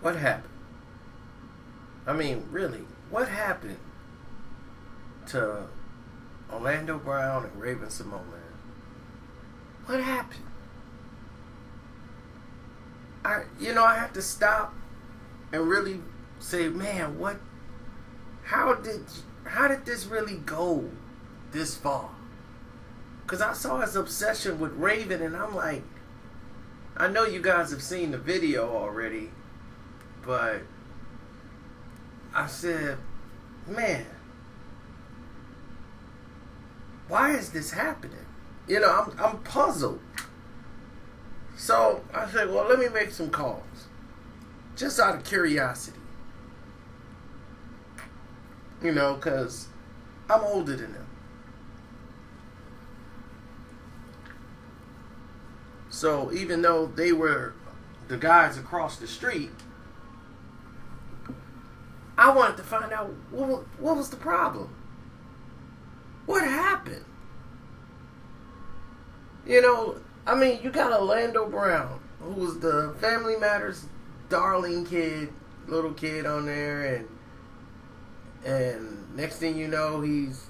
What happened? I mean, really, what happened to Orlando Brown and Raven Symone? What happened? I have to stop and really say, man, what? How did this really go this far? Because I saw his obsession with Raven, and I'm like, I know you guys have seen the video already, but I said, man, why is this happening? I'm puzzled. So I said, well, let me make some calls. Just out of curiosity. Because I'm older than them. So even though they were the guys across the street, I wanted to find out what was the problem. What happened? You got Orlando Brown, who was the Family Matters darling little kid on there, and next thing you know, he's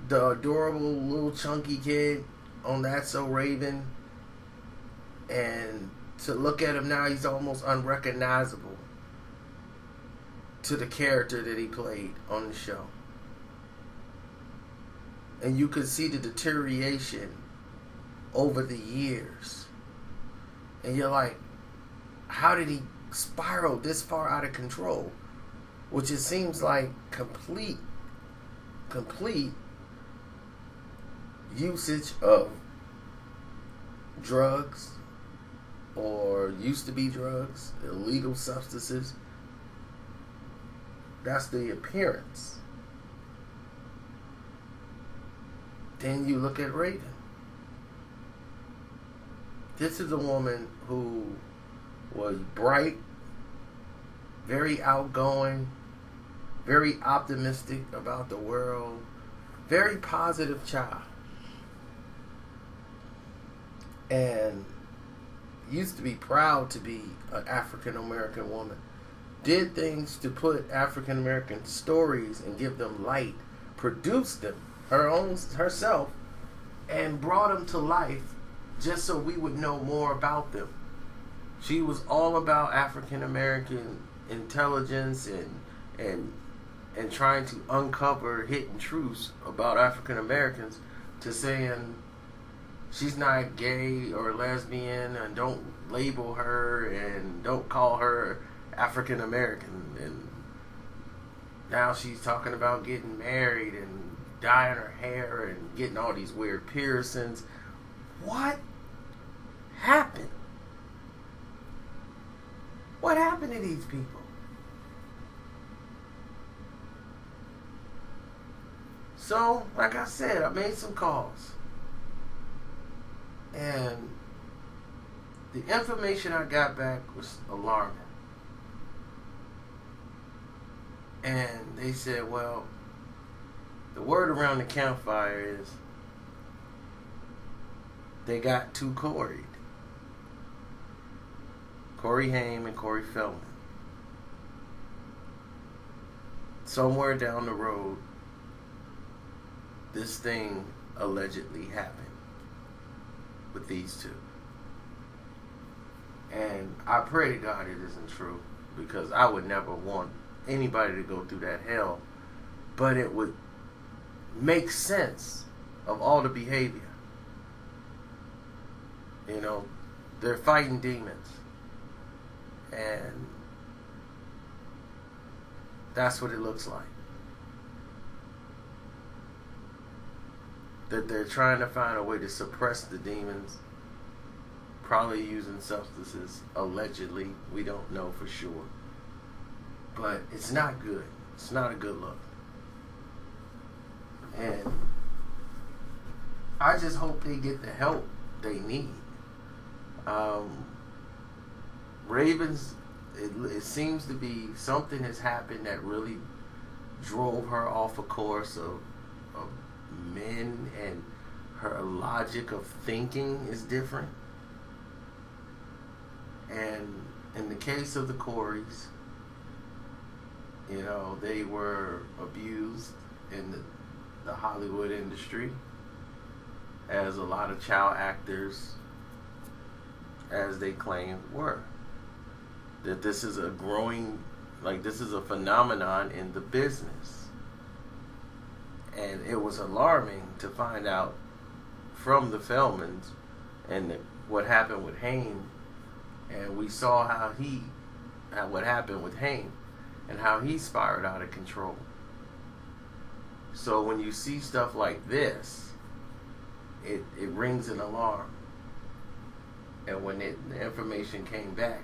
the adorable little chunky kid on That's So Raven. And to look at him now, he's almost unrecognizable to the character that he played on the show. And you could see the deterioration over the years. And you're like, how did he spiral this far out of control? Which it seems like complete usage of drugs, or used to be drugs, illegal substances. That's the appearance. Then you look at Raven. This is a woman who was bright, very outgoing, very optimistic about the world, very positive child. And used to be proud to be an African American woman. Did things to put African American stories and give them light, produced them herself, and brought them to life just so we would know more about them. She was all about African American intelligence and trying to uncover hidden truths about African Americans, to saying she's not gay or lesbian, and don't label her and don't call her African American. And now she's talking about getting married and dyeing her hair and getting all these weird piercings. What happened? What happened to these people? So, like I said, I made some calls. And the information I got back was alarming. And they said, well, the word around the campfire is they got two Corey'd. Corey Haim and Corey Feldman. Somewhere down the road, this thing allegedly happened with these two. And I pray to God it isn't true, because I would never want anybody to go through that hell. But it would make sense of all the behavior. They're fighting demons. And that's what it looks like. That they're trying to find a way to suppress the demons, probably using substances, allegedly. We don't know for sure. But it's not good. It's not a good look. And I just hope they get the help they need. Ravens, it seems to be something has happened that really drove her off a course of men, and her logic of thinking is different. And in the case of the Coreys, you know, they were abused in the Hollywood industry, as a lot of child actors, as they claimed, were. That this is a growing, like, this is a phenomenon in the business. And it was alarming to find out from the Feldmans and what happened with Haim. And we saw what happened with Haim and how he spiraled out of control. So when you see stuff like this, it rings an alarm. And when the information came back,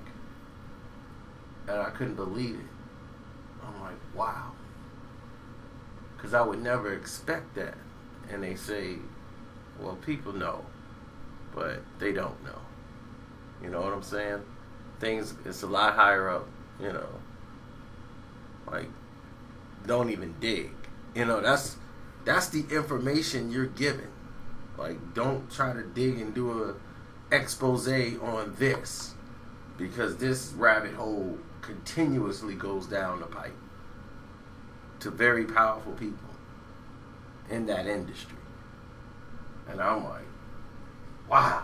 and I couldn't believe it, I'm like, wow. Because I would never expect that. And they say, well, people know, but they don't know. You know what I'm saying? It's a lot higher up, you know. Like, don't even dig. You know, that's the information you're given. Like, don't try to dig and do a expose on this, because this rabbit hole continuously goes down the pipe to very powerful people in that industry. And I'm like, wow.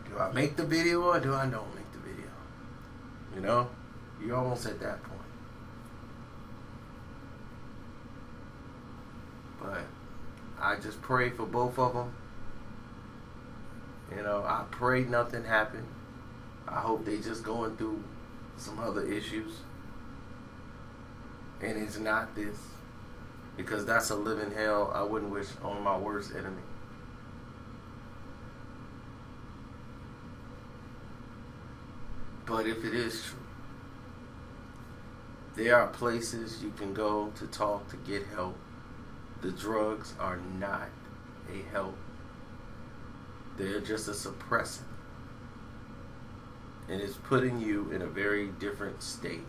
Do I make the video or do I don't make the video? You know, you're almost at that point. But I just pray for both of them. You know, I pray nothing happened. I hope they just going through some other issues. And it's not this. Because that's a living hell I wouldn't wish on my worst enemy. But if it is true, there are places you can go to talk to get help. The drugs are not a help. They're just a suppressant. And it's putting you in a very different state.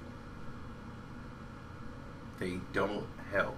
They don't help.